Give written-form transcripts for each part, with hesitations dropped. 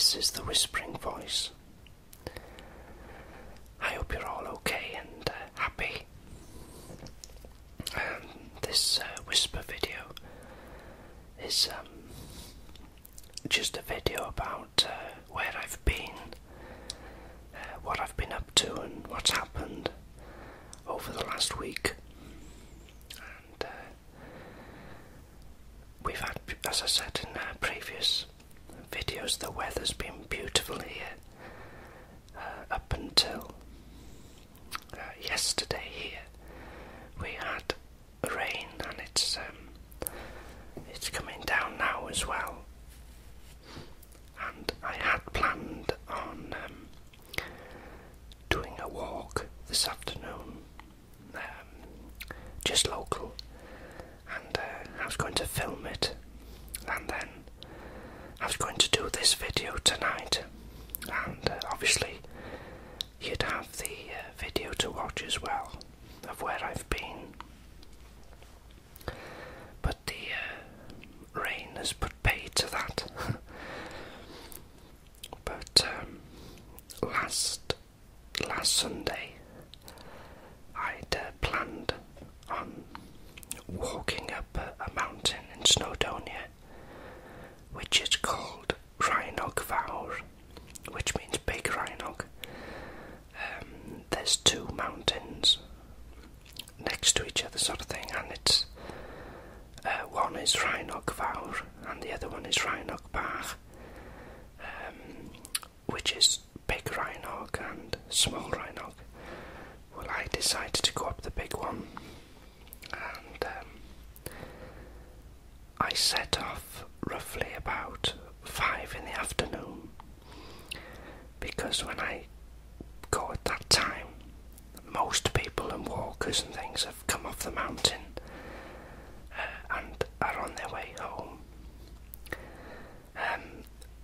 this is the Whispering Voice. I hope you're all okay and happy. This whisper video is just a video about where I've been, what I've been up to and what's happened over the last week. And we've had, as I said in previous videos, the weather's been beautiful here up until yesterday here. We had rain and it's coming down now as well. And I had planned on doing a walk this afternoon, just local, and I was going to film it, and then I was going to do this video tonight, and obviously you'd have the video to watch as well of where I've been. But the rain has put paid to that. But last Sunday I'd planned on walking up a mountain in Snowdonia, which is called Rhinoch Fawr, which means Big Rhinoch. There's two mountains next to each other, sort of thing, and it's one is Rhinoch Fawr and the other one is Rhinoch Bach, which is Big Rhinoch and Small Rhinoch. Well, I decided to go up the big one, and I set off roughly about 5 in the afternoon, because when I go at that time, most people and walkers and things have come off the mountain and are on their way home.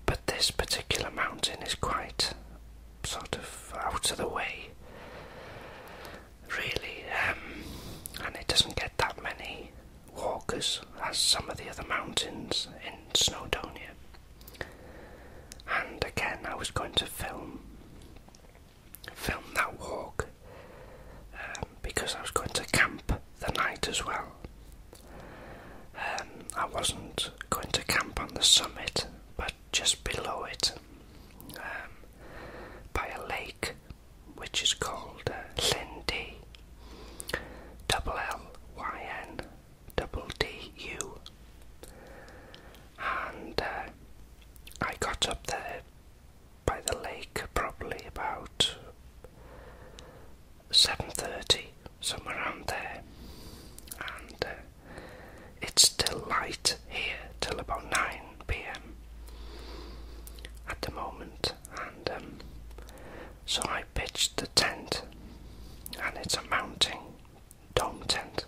But this particular mountain is quite sort of out of the way, really, and it doesn't get that many walkers as some of the other mountains in Snowdonia. And again, I was going to film that walk because I was going to camp the night as well. I wasn't going to camp on the summit, but just below it, by a lake which is called Llyn-du, L-L-Y-N-D-D-U. And I got up there by the lake probably about 7:30, somewhere around there, and it's still light here till about 9 p.m. at the moment, and so I pitched the tent, and it's a mounting dome tent.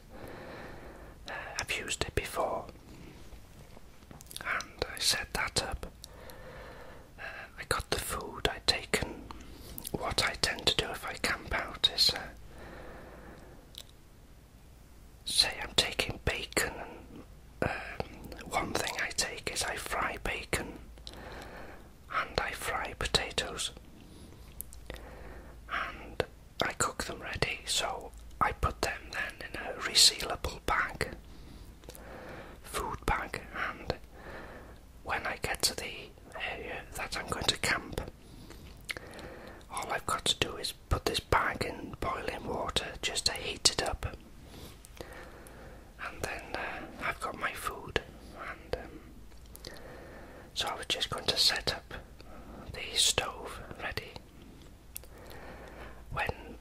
I've used it before, and I set that up. I got the food I'd taken. What I tend to do if I camp out is say I'm taking bacon, and one thing I take is I fry bacon and I fry potatoes, and I cook them ready, so I put them then in a resealable bag, food bag, and when I get to the area that I'm going to camp, all I've got to do is put this bag in boiling water just to heat it up, and then I've got my food, and so I was just going to set up the stove ready when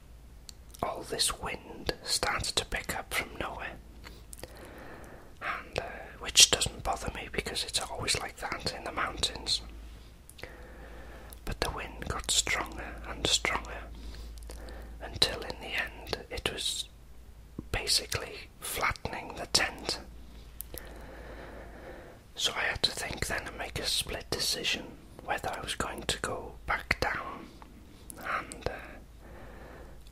all this wind started to pick up from nowhere, and which doesn't bother me because it's always like that in the mountains. But the wind got stronger and stronger until in the end it was basically flattening the tent. So I had to think then and make a split decision whether I was going to go back down and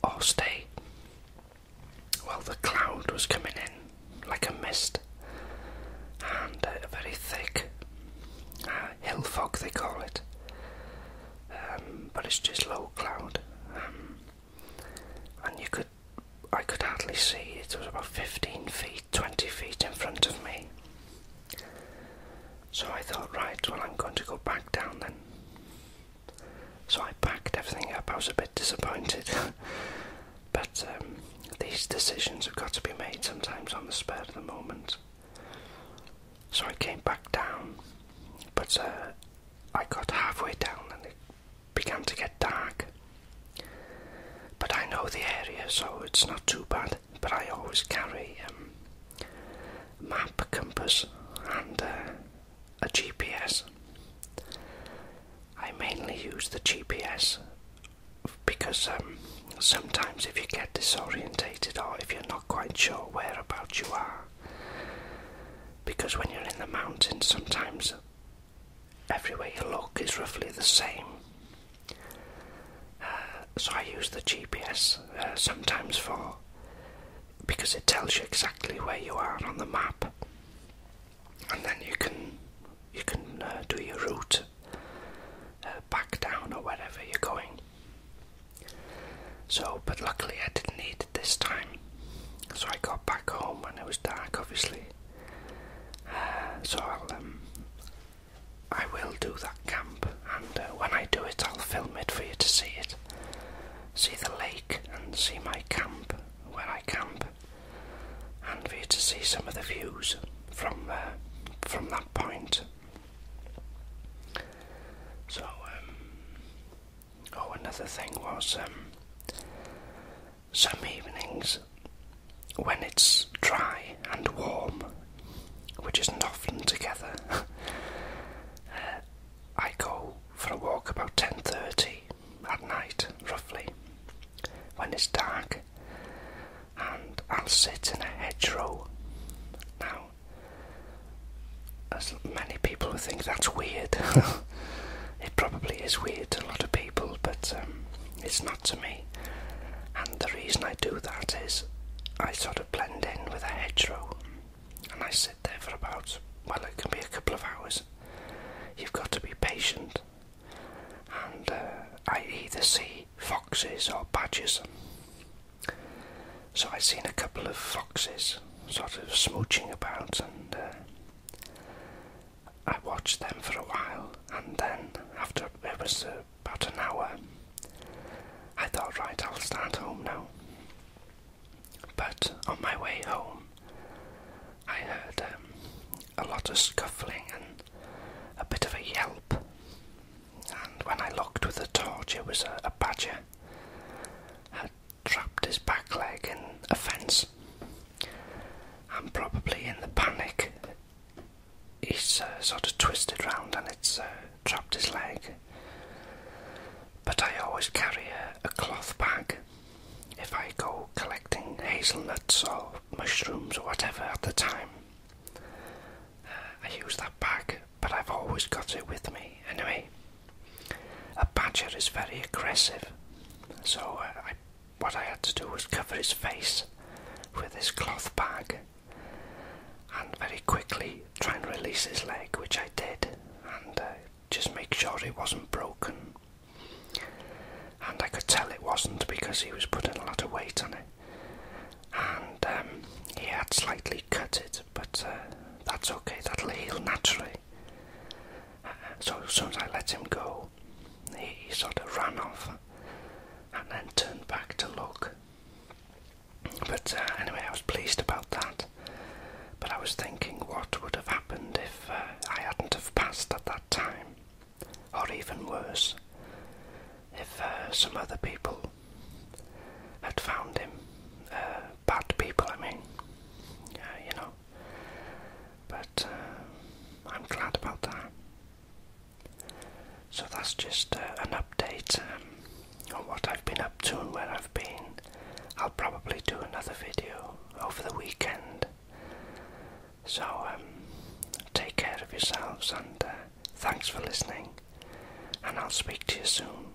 or stay. Well, the cloud was coming in like a mist, and a very thick hill fog they call it, but it's just low cloud, and I could hardly see. It was about 15 feet, 20 feet in front of me. So I thought, right, well, I'm going to go back down then. So I packed everything up. I was a bit disappointed, but these decisions have got to be made sometimes on the spur of the moment. So I came back down, but I got halfway down and it began to get dark. But I know the area, so it's not too bad. But I always carry map, compass, and a GPS. I mainly use the GPS because sometimes if you get disorientated or if you're not quite sure whereabouts you are, because when you're in the mountains sometimes everywhere you look is roughly the same. So I use the GPS sometimes because it tells you exactly where you are on the map, and then you can do your route back down or wherever you're going. So, but luckily I didn't need it this time. So I got back home when it was dark, obviously. So I will do that camp, and when I do it, I'll film it for you to see it. See the lake and see my camp, where I camp, and for you to see some of the views from that point. So, another thing was some evenings when it's dry and warm, which isn't often together, I go for a walk about 10:30 at night, roughly, when it's dark, and I'll sit in a hedgerow. Now, as many people will think that's weird, it probably is weird to a lot of people, but it's not to me. And the reason I do that is I sort of blend in with a hedgerow, and I sit there for about, well, it can be a couple of hours. You've got to be patient, and I either see foxes or badgers. So I've seen a couple of foxes sort of smooching about, and I watched them for a while, and then after it was about an hour, I thought, right, I'll start home now. But on my way home, I heard a lot of scuffling and a bit of a yelp, and when I looked with the torch, it was a badger had trapped his back leg in a fence, and probably in the panic he's sort of twisted round and it's trapped his leg. But I always carry a cloth bag if I go collecting hazelnuts or mushrooms or whatever at the time. I use that bag, but I've always got it with me. Anyway, a badger is very aggressive, so what I had to do was cover his face with this cloth bag and very quickly try and release his leg, which I did, and just make sure it wasn't broken. And I could tell it wasn't because he was putting a lot of weight on it, and he had slightly cut it, but that's okay, that'll heal naturally. So as soon as I let him go, he sort of ran off and then turned back to look. But anyway, I was pleased about that. But I was thinking what would have happened if I hadn't have passed at that time, or even worse, if some other people had found him, bad people I mean, you know, but I'm glad about that. So that's just an update on what I've been up to and where I've been. I'll probably do another video over the weekend. So take care of yourselves, and thanks for listening, and I'll speak to you soon.